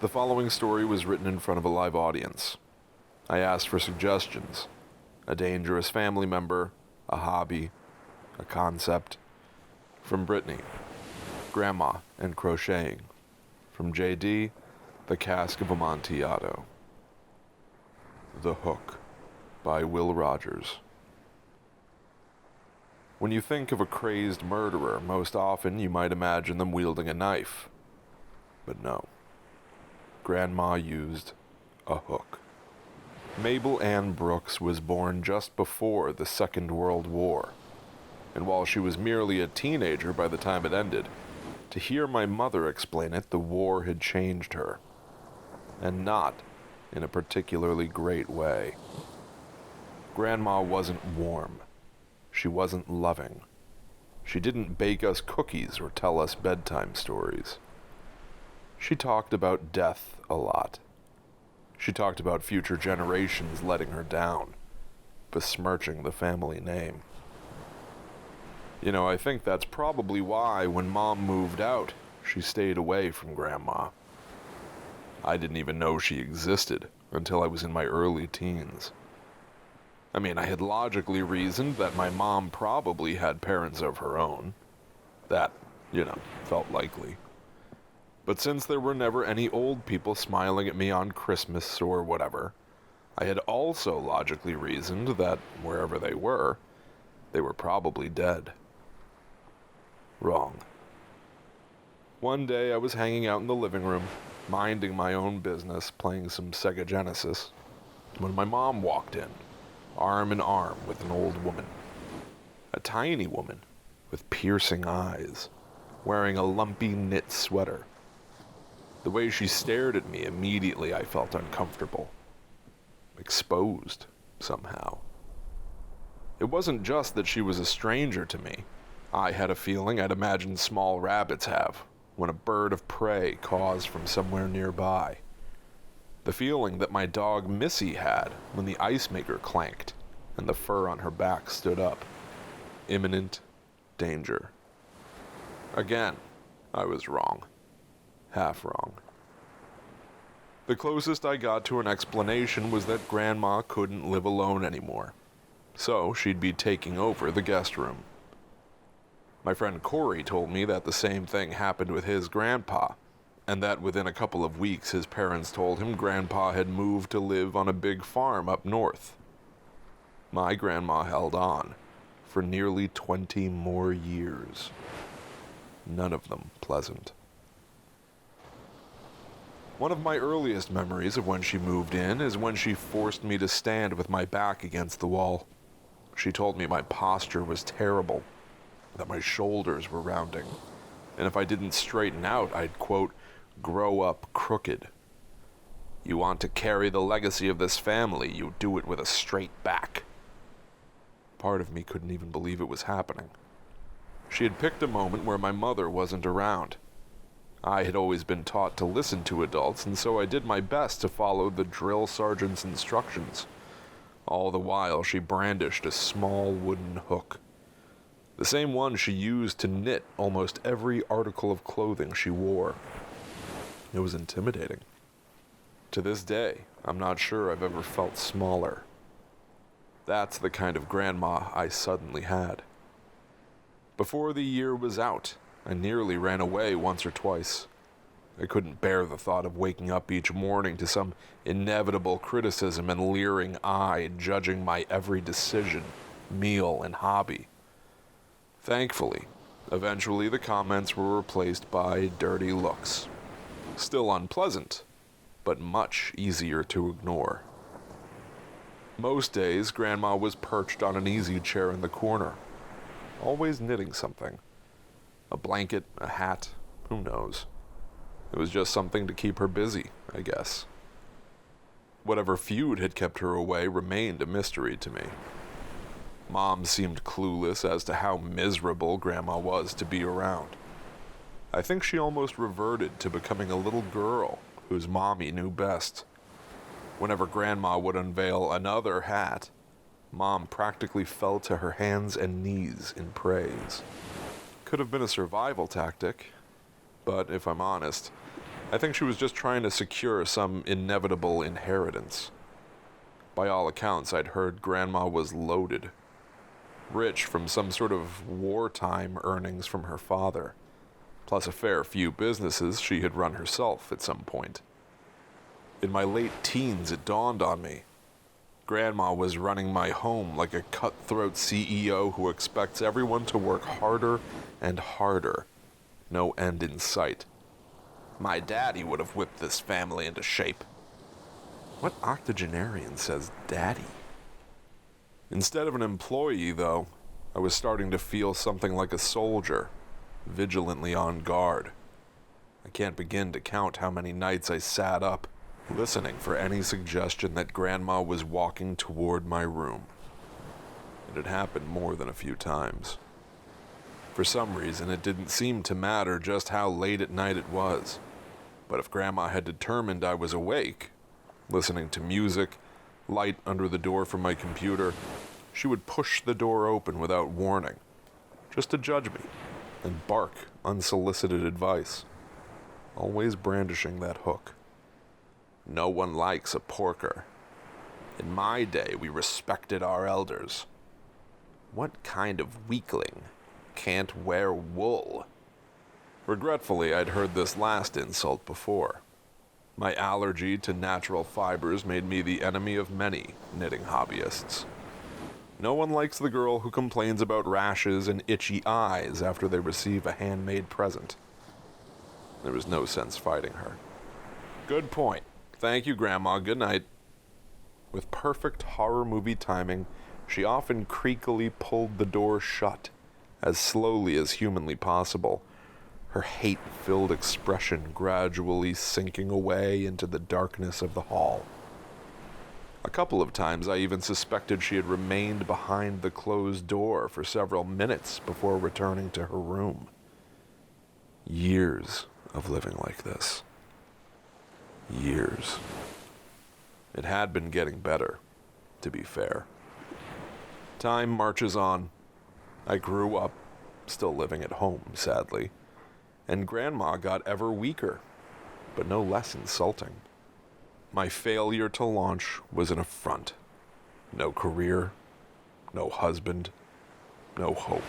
The following story was written in front of a live audience. I asked for suggestions. A dangerous family member, a hobby, a concept. From Brittany, Grandma and crocheting. From JD, the cask of Amontillado. The Hook, by Will Rogers. When you think of a crazed murderer, most often you might imagine them wielding a knife. But no. Grandma used a hook. Mabel Ann Brooks was born just before the Second World War, and while she was merely a teenager by the time it ended, to hear my mother explain it, the war had changed her, and not in a particularly great way. Grandma wasn't warm. She wasn't loving. She didn't bake us cookies or tell us bedtime stories. She talked about death a lot. She talked about future generations letting her down, besmirching the family name. You know, I think that's probably why when Mom moved out, she stayed away from Grandma. I didn't even know she existed until I was in my early teens. I mean, I had logically reasoned that my mom probably had parents of her own. That, felt likely. But since there were never any old people smiling at me on Christmas or whatever, I had also logically reasoned that wherever they were probably dead. Wrong. One day I was hanging out in the living room, minding my own business, playing some Sega Genesis, when my mom walked in, arm in arm with an old woman. A tiny woman with piercing eyes, wearing a lumpy knit sweater. The way she stared at me, immediately I felt uncomfortable. Exposed, somehow. It wasn't just that she was a stranger to me. I had a feeling I'd imagine small rabbits have when a bird of prey caws from somewhere nearby. The feeling that my dog Missy had when the ice maker clanked and the fur on her back stood up. Imminent danger. Again, I was wrong. Half wrong. The closest I got to an explanation was that Grandma couldn't live alone anymore, so she'd be taking over the guest room. My friend Corey told me that the same thing happened with his grandpa, and that within a couple of weeks his parents told him Grandpa had moved to live on a big farm up north. My grandma held on for nearly 20 more years. None of them pleasant. One of my earliest memories of when she moved in is when she forced me to stand with my back against the wall. She told me my posture was terrible, that my shoulders were rounding, and if I didn't straighten out, I'd, quote, grow up crooked. You want to carry the legacy of this family, you do it with a straight back. Part of me couldn't even believe it was happening. She had picked a moment where my mother wasn't around. I had always been taught to listen to adults, and so I did my best to follow the drill sergeant's instructions. All the while, she brandished a small wooden hook. The same one she used to knit almost every article of clothing she wore. It was intimidating. To this day, I'm not sure I've ever felt smaller. That's the kind of grandma I suddenly had. Before the year was out, I nearly ran away once or twice. I couldn't bear the thought of waking up each morning to some inevitable criticism and leering eye judging my every decision, meal, and hobby. Thankfully, eventually the comments were replaced by dirty looks. Still unpleasant, but much easier to ignore. Most days, Grandma was perched on an easy chair in the corner, always knitting something. A blanket, a hat, who knows? It was just something to keep her busy, I guess. Whatever feud had kept her away remained a mystery to me. Mom seemed clueless as to how miserable Grandma was to be around. I think she almost reverted to becoming a little girl whose mommy knew best. Whenever Grandma would unveil another hat, Mom practically fell to her hands and knees in praise. Could have been a survival tactic, but if I'm honest, I think she was just trying to secure some inevitable inheritance. By all accounts, I'd heard Grandma was loaded, rich from some sort of wartime earnings from her father, plus a fair few businesses she had run herself at some point. In my late teens, it dawned on me. Grandma was running my home like a cutthroat CEO who expects everyone to work harder and harder, no end in sight. My daddy would have whipped this family into shape. What octogenarian says daddy? Instead of an employee, though, I was starting to feel something like a soldier, vigilantly on guard. I can't begin to count how many nights I sat up, listening for any suggestion that Grandma was walking toward my room. It had happened more than a few times. For some reason, it didn't seem to matter just how late at night it was. But if Grandma had determined I was awake, listening to music, light under the door from my computer, she would push the door open without warning, just to judge me and bark unsolicited advice, always brandishing that hook. No one likes a porker. In my day, we respected our elders. What kind of weakling can't wear wool? Regretfully, I'd heard this last insult before. My allergy to natural fibers made me the enemy of many knitting hobbyists. No one likes the girl who complains about rashes and itchy eyes after they receive a handmade present. There was no sense fighting her. Good point. Thank you, Grandma. Good night. With perfect horror movie timing, she often creakily pulled the door shut, as slowly as humanly possible, her hate-filled expression gradually sinking away into the darkness of the hall. A couple of times I even suspected she had remained behind the closed door for several minutes before returning to her room. Years of living like this. Years. It had been getting better, to be fair. Time marches on. I grew up, still living at home, sadly, and Grandma got ever weaker, but no less insulting. My failure to launch was an affront. No career, no husband, no hope.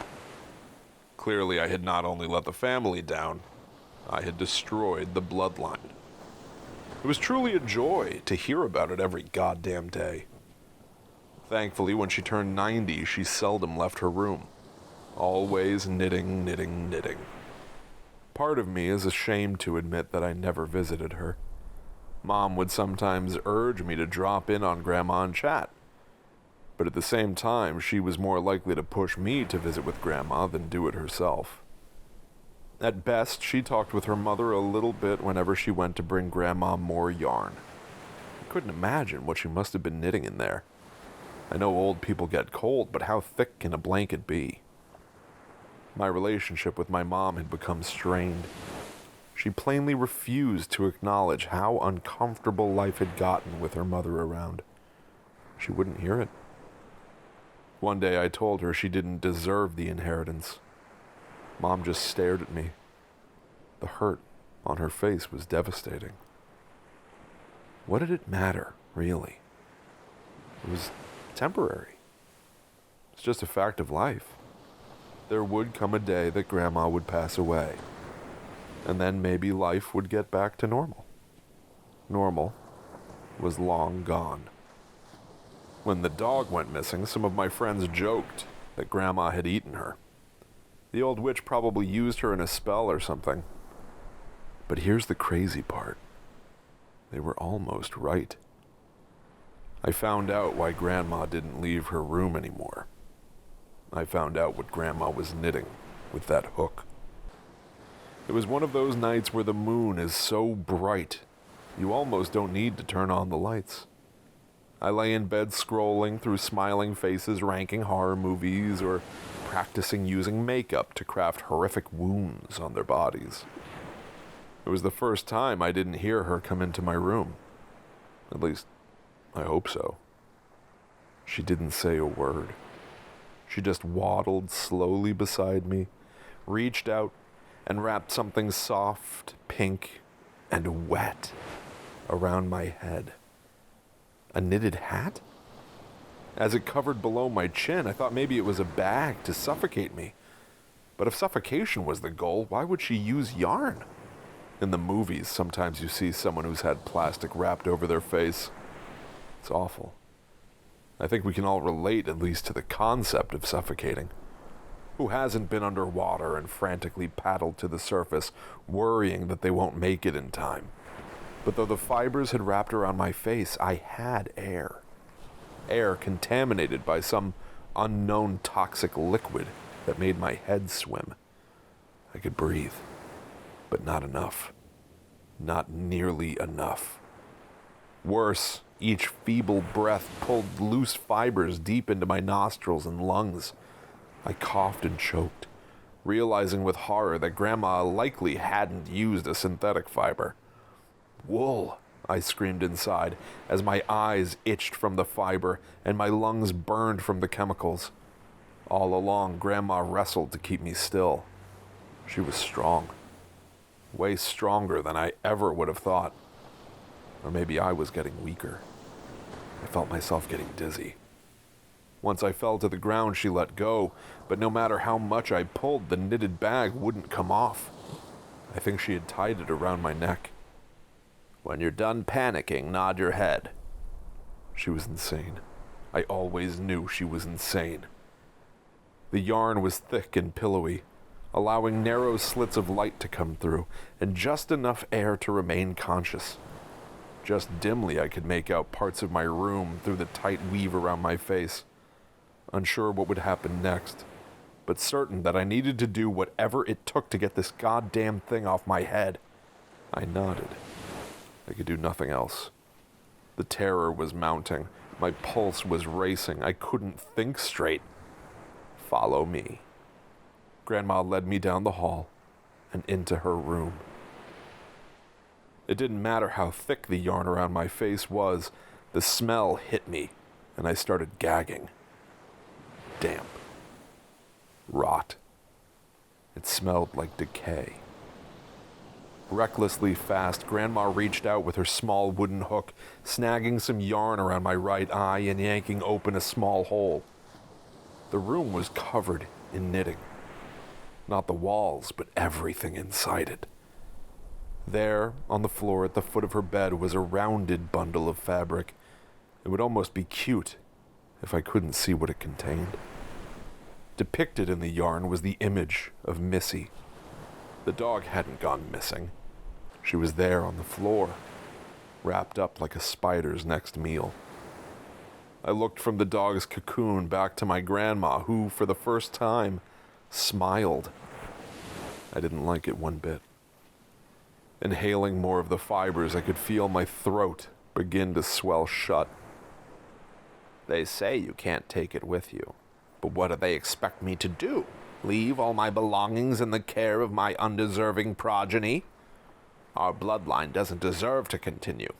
Clearly, I had not only let the family down, I had destroyed the bloodline. It was truly a joy to hear about it every goddamn day. Thankfully, when she turned 90, she seldom left her room. Always knitting, knitting, knitting. Part of me is ashamed to admit that I never visited her. Mom would sometimes urge me to drop in on Grandma and chat. But at the same time, she was more likely to push me to visit with Grandma than do it herself. At best, she talked with her mother a little bit whenever she went to bring Grandma more yarn. I couldn't imagine what she must have been knitting in there. I know old people get cold, but how thick can a blanket be? My relationship with my mom had become strained. She plainly refused to acknowledge how uncomfortable life had gotten with her mother around. She wouldn't hear it. One day I told her she didn't deserve the inheritance. Mom just stared at me. The hurt on her face was devastating. What did it matter, really? It was temporary. It's just a fact of life. There would come a day that Grandma would pass away, and then maybe life would get back to normal. Normal was long gone. When the dog went missing, some of my friends joked that Grandma had eaten her. The old witch probably used her in a spell or something. But here's the crazy part. They were almost right. I found out why Grandma didn't leave her room anymore. I found out what Grandma was knitting with that hook. It was one of those nights where the moon is so bright, you almost don't need to turn on the lights. I lay in bed scrolling through smiling faces, ranking horror movies, or practicing using makeup to craft horrific wounds on their bodies. It was the first time I didn't hear her come into my room. At least, I hope so. She didn't say a word. She just waddled slowly beside me, reached out, and wrapped something soft, pink, and wet around my head. A knitted hat? As it covered below my chin, I thought maybe it was a bag to suffocate me. But if suffocation was the goal, why would she use yarn? In the movies, sometimes you see someone who's had plastic wrapped over their face. It's awful. I think we can all relate, at least, to the concept of suffocating. Who hasn't been underwater and frantically paddled to the surface, worrying that they won't make it in time? But though the fibers had wrapped around my face, I had air. Air contaminated by some unknown toxic liquid that made my head swim. I could breathe, but not enough. Not nearly enough. Worse, each feeble breath pulled loose fibers deep into my nostrils and lungs. I coughed and choked, realizing with horror that Grandma likely hadn't used a synthetic fiber. "Wool!" I screamed inside as my eyes itched from the fiber and my lungs burned from the chemicals. All along, Grandma wrestled to keep me still. She was strong. Way stronger than I ever would have thought. Or maybe I was getting weaker. I felt myself getting dizzy. Once I fell to the ground, she let go, but no matter how much I pulled, the knitted bag wouldn't come off. I think she had tied it around my neck. "When you're done panicking, nod your head." She was insane. I always knew she was insane. The yarn was thick and pillowy, allowing narrow slits of light to come through, and just enough air to remain conscious. Just dimly I could make out parts of my room through the tight weave around my face. Unsure what would happen next, but certain that I needed to do whatever it took to get this goddamn thing off my head. I nodded. I could do nothing else. The terror was mounting. My pulse was racing. I couldn't think straight. "Follow me." Grandma led me down the hall and into her room. It didn't matter how thick the yarn around my face was. The smell hit me, and I started gagging. Damp. Rot. It smelled like decay. Recklessly fast, Grandma reached out with her small wooden hook, snagging some yarn around my right eye and yanking open a small hole. The room was covered in knitting. Not the walls, but everything inside it. There, on the floor at the foot of her bed, was a rounded bundle of fabric. It would almost be cute if I couldn't see what it contained. Depicted in the yarn was the image of Missy. The dog hadn't gone missing. She was there on the floor, wrapped up like a spider's next meal. I looked from the dog's cocoon back to my grandma, who, for the first time, smiled. I didn't like it one bit. Inhaling more of the fibers, I could feel my throat begin to swell shut. "They say you can't take it with you, but what do they expect me to do? Leave all my belongings in the care of my undeserving progeny? Our bloodline doesn't deserve to continue.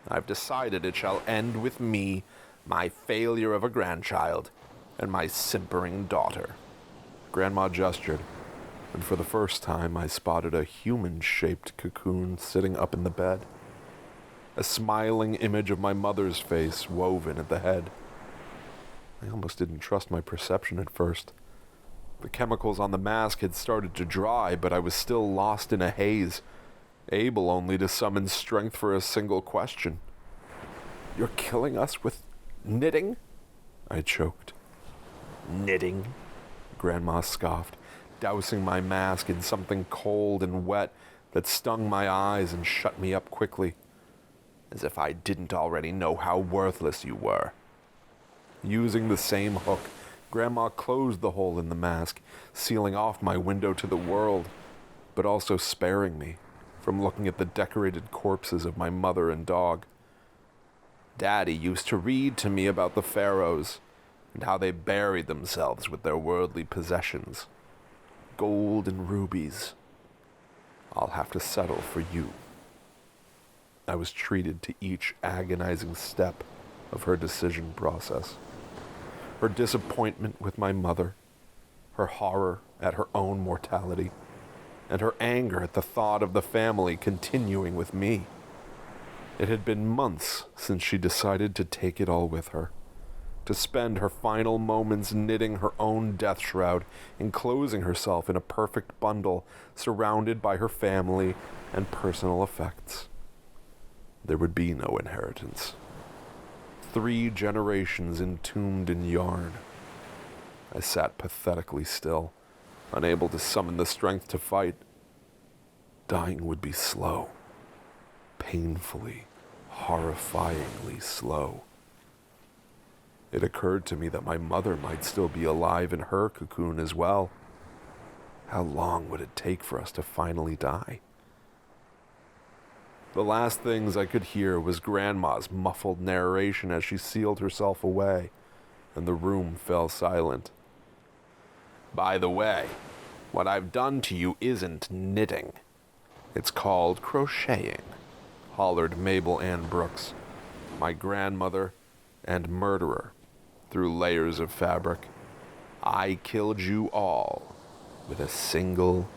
I've decided it shall end with me, my failure of a grandchild, and my simpering daughter." Grandma gestured, and for the first time I spotted a human-shaped cocoon sitting up in the bed. A smiling image of my mother's face woven at the head. I almost didn't trust my perception at first. The chemicals on the mask had started to dry, but I was still lost in a haze, able only to summon strength for a single question. "You're killing us with knitting?" I choked. "Knitting?" Grandma scoffed, dousing my mask in something cold and wet that stung my eyes and shut me up quickly. "As if I didn't already know how worthless you were." Using the same hook, Grandma closed the hole in the mask, sealing off my window to the world, but also sparing me from looking at the decorated corpses of my mother and dog. "Daddy used to read to me about the pharaohs and how they buried themselves with their worldly possessions. Gold and rubies. I'll have to settle for you." I was treated to each agonizing step of her decision process. Her disappointment with my mother, her horror at her own mortality, and her anger at the thought of the family continuing with me. It had been months since she decided to take it all with her, to spend her final moments knitting her own death shroud, enclosing herself in a perfect bundle, surrounded by her family and personal effects. There would be no inheritance. 3 generations entombed in yarn. I sat pathetically still, unable to summon the strength to fight. Dying would be slow, painfully, horrifyingly slow. It occurred to me that my mother might still be alive in her cocoon as well. How long would it take for us to finally die? The last things I could hear was Grandma's muffled narration as she sealed herself away, and the room fell silent. By the way, what I've done to you isn't knitting. It's called crocheting, hollered Mabel Ann Brooks, my grandmother and murderer, through layers of fabric. I killed you all with a single